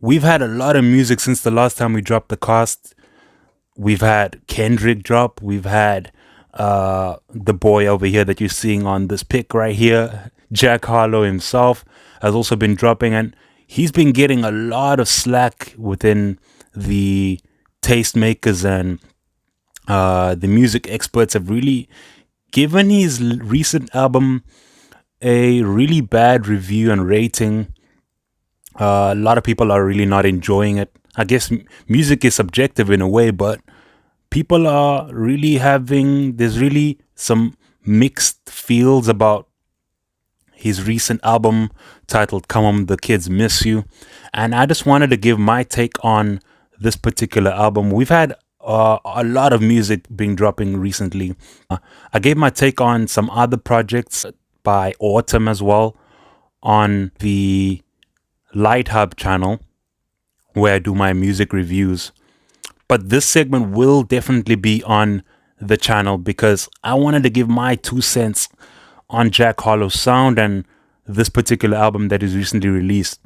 we've had a lot of music since the last time we dropped the cast. We've had Kendrick drop. We've had the boy over here that you're seeing on this pic right here, Jack Harlow himself, has also been dropping, and he's been getting a lot of slack within the tastemakers and the music experts have really given his recent album a really bad review and rating. A lot of people are really not enjoying it. I guess music is subjective in a way, but people are really there's really some mixed feels about his recent album titled Come On The Kids Miss You. And I just wanted to give my take on this particular album. We've had a lot of music being dropping recently. I gave my take on some other projects by Autumn as well on the LITEHub channel where I do my music reviews. But this segment will definitely be on the channel because I wanted to give my 2 cents on Jack Harlow's sound and this particular album that is recently released,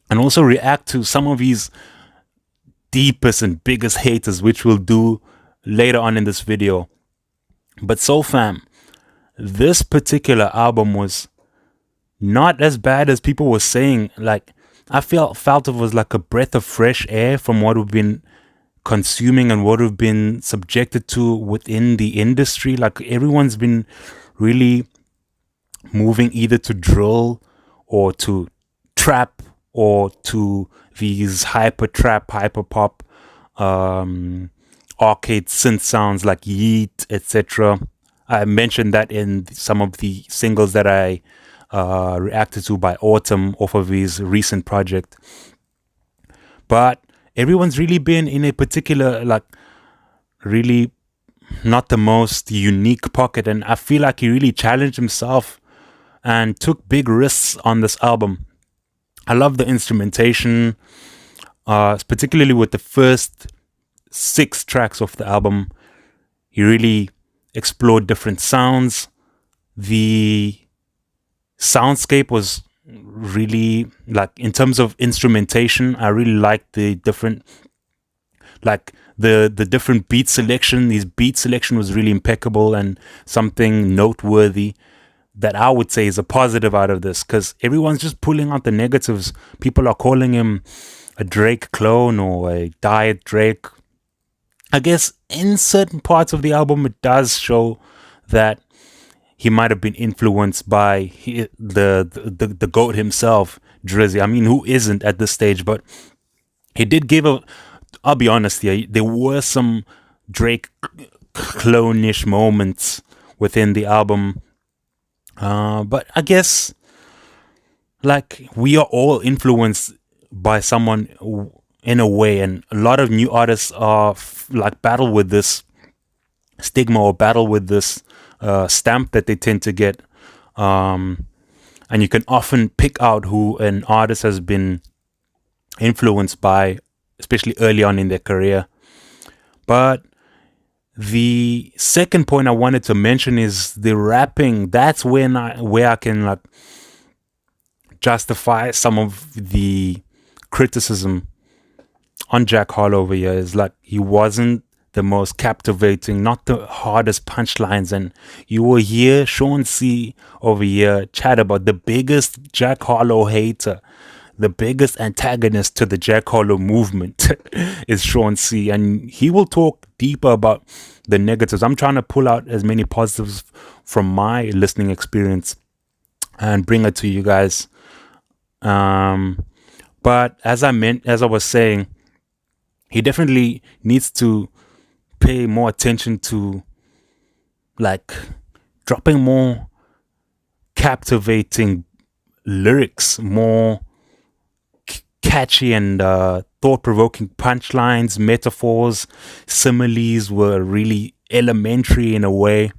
and also react to some of his deepest and biggest haters, which we'll do later on in this video. But so fam, this particular album was not as bad as people were saying. Like, I felt it was like a breath of fresh air from what we've been consuming and what we've been subjected to within the industry. Like, everyone's been really moving either to drill or to trap or to these hyper trap, hyper pop, arcade synth sounds like Yeet, etc. I mentioned that in some of the singles that I reacted to by Autumn off of his recent project. But everyone's really been in a particular, like, really not the most unique pocket, and I feel like he really challenged himself and took big risks on this album. I love the instrumentation, particularly with the first 6 tracks of the album. He really explored different sounds. The soundscape was really, like, in terms of instrumentation, I really liked the different, like, the different beat selection. His beat selection was really impeccable and something noteworthy that I would say is a positive out of this, because everyone's just pulling out the negatives. People are calling him a Drake clone or a diet Drake. I guess in certain parts of the album it does show that he might have been influenced by the GOAT himself, Drizzy. I mean, who isn't at this stage? But he did give I'll be honest here, there were some Drake clone-ish moments within the album. But I guess, like, we are all influenced by someone in a way, and a lot of new artists are like battle with this stigma or battle with this stamp that they tend to get, and you can often pick out who an artist has been influenced by, especially early on in their career. But the second point I wanted to mention is the rapping. That's where I can, like, justify some of the criticism on Jack Harlow over here. Is like, he wasn't the most captivating, not the hardest punchlines, and you will hear Shawn Cee over here chat about the biggest Jack Harlow hater. The biggest antagonist to the Jack Harlow movement is Shawn Cee, and he will talk deeper about the negatives. I'm trying to pull out as many positives from my listening experience and bring it to you guys. But as I was saying, he definitely needs to pay more attention to, like, dropping more captivating lyrics, more catchy and thought-provoking punchlines, metaphors, similes were really elementary in a way,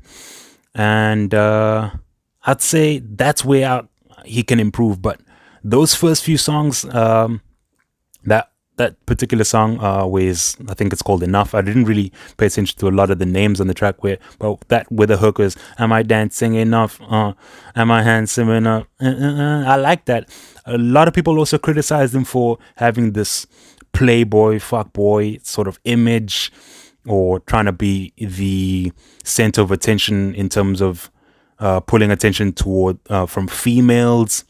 and I'd say that's where he can improve. But those first few songs that that particular song, was, I think it's called Enough. I didn't really pay attention to a lot of the names on the track, where the hook was, am I dancing enough? Am I handsome enough? I like that. A lot of people also criticized him for having this playboy, fuckboy sort of image, or trying to be the center of attention in terms of pulling attention toward from females,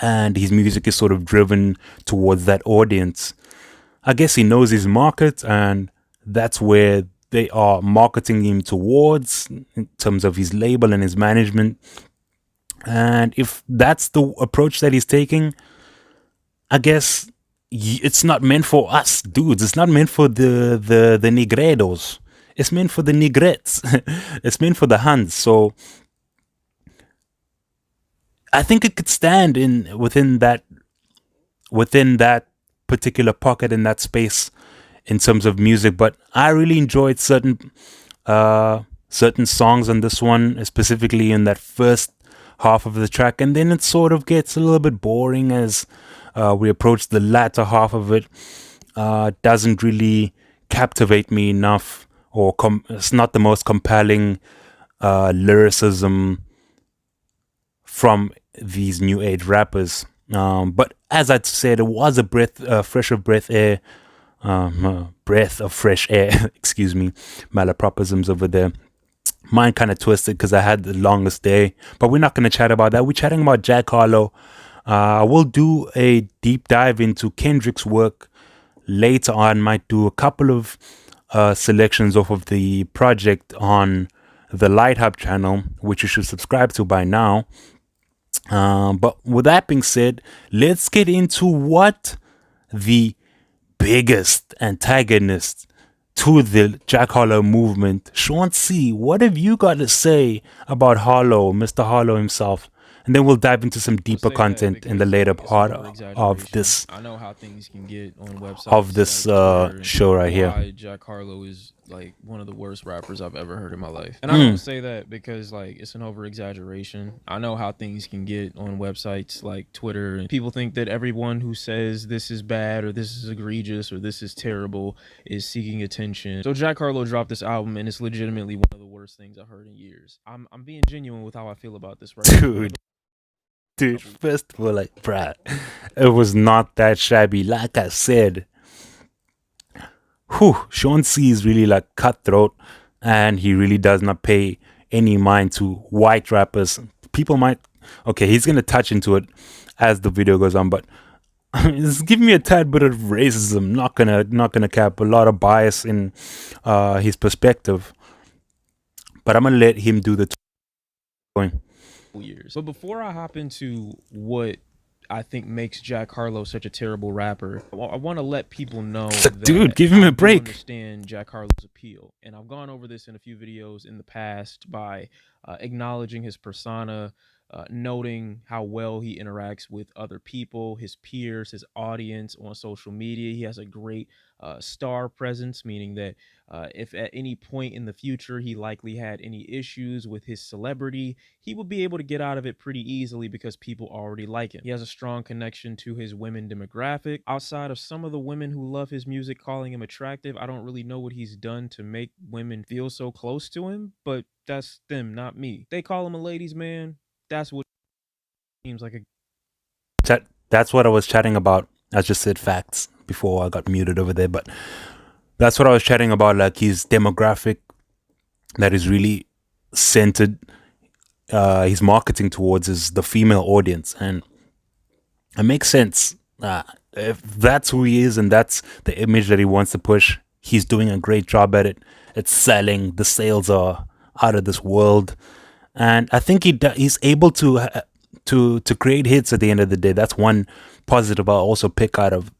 and his music is sort of driven towards that audience. I guess he knows his market, and that's where they are marketing him towards in terms of his label and his management. And if that's the approach that he's taking, I guess it's not meant for us dudes. It's not meant for the negredos. It's meant for the negrettes. It's meant for the Huns. So I think it could stand in within that particular pocket, in that space, in terms of music. But I really enjoyed certain songs on this one, specifically in that first half of the track, and then it sort of gets a little bit boring as we approach the latter half of it. Doesn't really captivate me enough, or it's not the most compelling lyricism from these new age rappers. But as I said, it was a fresh of breath air, breath of fresh air. Excuse me, malapropisms over there. Mine kind of twisted because I had the longest day, but we're not going to chat about that. We're chatting about Jack Harlow. We'll do a deep dive into Kendrick's work later on. Might do a couple of selections off of the project on the LITEHub channel, which you should subscribe to by now. But with that being said, let's get into what the biggest antagonist to the Jack Harlow movement, Shawn Cee. What have you got to say about Harlow, Mr. Harlow himself? And then we'll dive into some deeper content in the later part of this. I know how things can get on websites of this show right here. Jack Harlow is like one of the worst rappers I've ever heard in my life, and I don't say that because like it's an over exaggeration. I know how things can get on websites like Twitter, and people think that everyone who says this is bad or this is egregious or this is terrible is seeking attention. So Jack Harlow dropped this album, and it's legitimately one of the worst things I've heard in years. I'm being genuine with how I feel about this right now. Dude, first of all, like, bruh, it was not that shabby. Like I said, Shawn Cee is really like cutthroat, and he really does not pay any mind to white rappers. People might, okay, he's gonna touch into it as the video goes on, but it's giving me a tad bit of racism. Not gonna cap, a lot of bias in his perspective. But I'm gonna let him do the going. Years. But before I hop into what I think makes Jack Harlow such a terrible rapper, I want to let people know that dude, give him a break. I understand Jack Harlow's appeal, and I've gone over this in a few videos in the past by acknowledging his persona, noting how well he interacts with other people, his peers, his audience on social media. He has a great star presence, meaning that if at any point in the future he likely had any issues with his celebrity, he would be able to get out of it pretty easily because people already like him. He has a strong connection to his women demographic. Outside of some of the women who love his music calling him attractive, I don't really know what he's done to make women feel so close to him, but that's them, not me. They call him a ladies' man. That's what seems like a... That's what I was chatting about. I just said facts before I got muted over there, but that's what I was chatting about, like his demographic that is really centered, his marketing towards is the female audience, and it makes sense. If that's who he is and that's the image that he wants to push, he's doing a great job at it. It's selling. The sales are out of this world. And I think he's able to create hits at the end of the day. That's one positive I'll also pick out of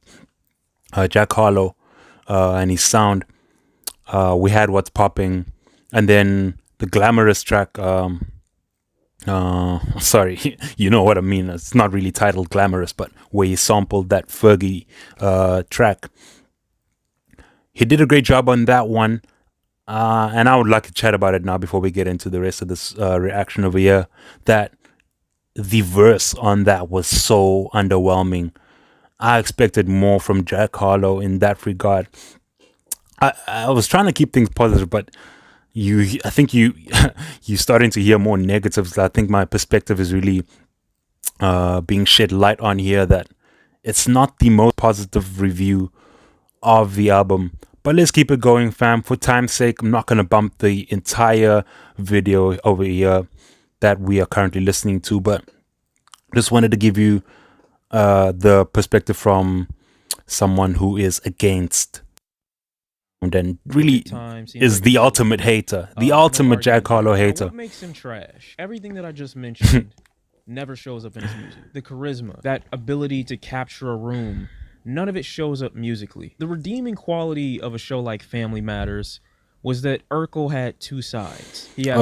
Jack Harlow and his sound. We had What's Popping, and then the glamorous track. Sorry, you know what I mean. It's not really titled Glamorous, but where he sampled that Fergie track. He did a great job on that one. And I would like to chat about it now before we get into the rest of this reaction over here. That the verse on that was so underwhelming. I expected more from Jack Harlow in that regard. I was trying to keep things positive, but I think you're starting to hear more negatives. I think my perspective is really being shed light on here, that it's not the most positive review of the album. But let's keep it going, fam. For time's sake, I'm not going to bump the entire video over here that we are currently listening to, but just wanted to give you the perspective from someone who is against and then really is the ultimate hater, the ultimate Jack Harlow hater. What makes him trash? Everything that I just mentioned never shows up in his music. The charisma, that ability to capture a room, none of it shows up musically. The redeeming quality of a show like Family Matters was that Urkel had two sides. He had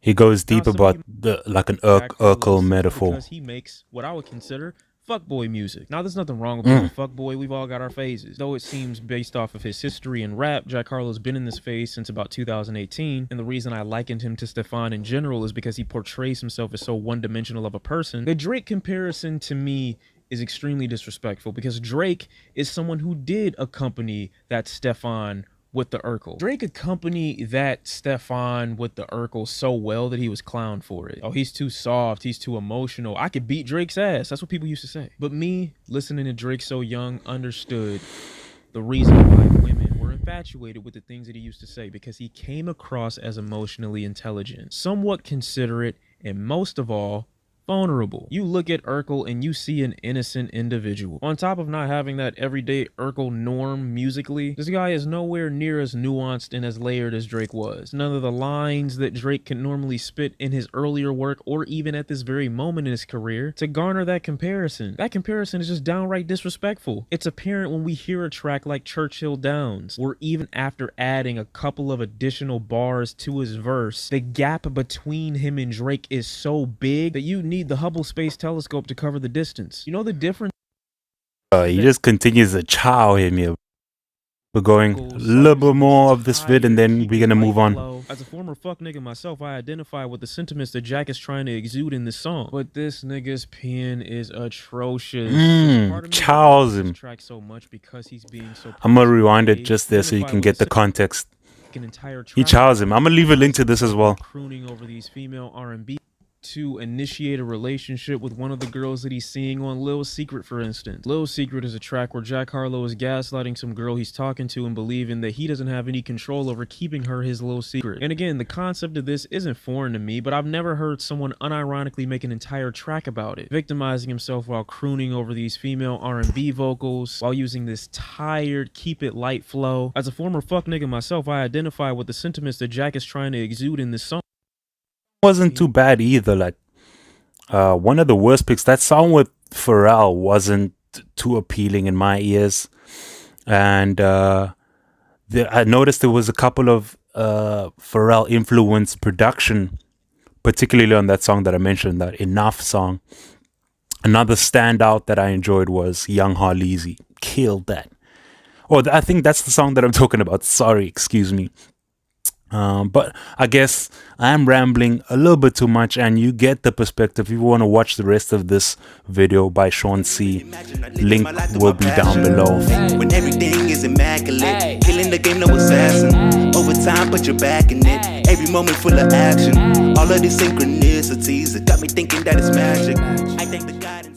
he goes deep about the like an Urkel metaphor. Because he makes what I would consider fuckboy music. Now, there's nothing wrong with being a fuckboy. We've all got our phases. Though it seems based off of his history in rap, Jack Harlow's been in this phase since about 2018. And the reason I likened him to Stefan in general is because he portrays himself as so one-dimensional of a person. The Drake comparison to me is extremely disrespectful, because Drake is someone who did accompany that Stefan with the Urkel. Drake accompanied that Stefan with the Urkel so well that he was clowned for it. Oh, he's too soft, he's too emotional. I could beat Drake's ass. That's what people used to say. But me, listening to Drake so young, understood the reason why women were infatuated with the things that he used to say, because he came across as emotionally intelligent, somewhat considerate, and most of all, vulnerable. You look at Urkel and you see an innocent individual. On top of not having that everyday Urkel norm musically, this guy is nowhere near as nuanced and as layered as Drake was. None of the lines that Drake can normally spit in his earlier work, or even at this very moment in his career, to garner that comparison. That comparison is just downright disrespectful. It's apparent when we hear a track like Churchill Downs, where even after adding a couple of additional bars to his verse, the gap between him and Drake is so big that you need the Hubble Space Telescope to cover the distance. You know the difference? He just continues to chow him here. We're going a little bit more of this vid and then we're gonna move on. As a former fuck nigga myself, I identify with the sentiments that Jack is trying to exude in this song. But this nigga's pen is atrocious. Chows him. So much because he's being so I'm gonna rewind it just there so you can get the context. He chows him. I'm gonna leave a link to this as well. Crooning over these female R&B to initiate a relationship with one of the girls that he's seeing on Lil Secret, for instance. Lil Secret is a track where Jack Harlow is gaslighting some girl he's talking to and believing that he doesn't have any control over keeping her his little secret. And again, the concept of this isn't foreign to me, but I've never heard someone unironically make an entire track about it, victimizing himself while crooning over these female R&B vocals, while using this tired, keep it light flow. As a former fuck nigga myself, I identify with the sentiments that Jack is trying to exude in this song. Wasn't too bad either. Like one of the worst picks, that song with Pharrell wasn't too appealing in my ears, and I noticed there was a couple of Pharrell influenced production, particularly on that song that I mentioned, that Enough song. Another standout that I enjoyed was Young Harleezy. Killed that. Oh, I think that's the song that I'm talking about. Sorry, excuse me. But I guess I am rambling a little bit too much, and you get the perspective. If you want to watch the rest of this video by Shawn Cee, link will be down below. When everything is immaculate, killing the game, no assassin. Over time, put your back in it. Every moment full of action. All of these synchronicities, it got me thinking that it's magic. I thank the God.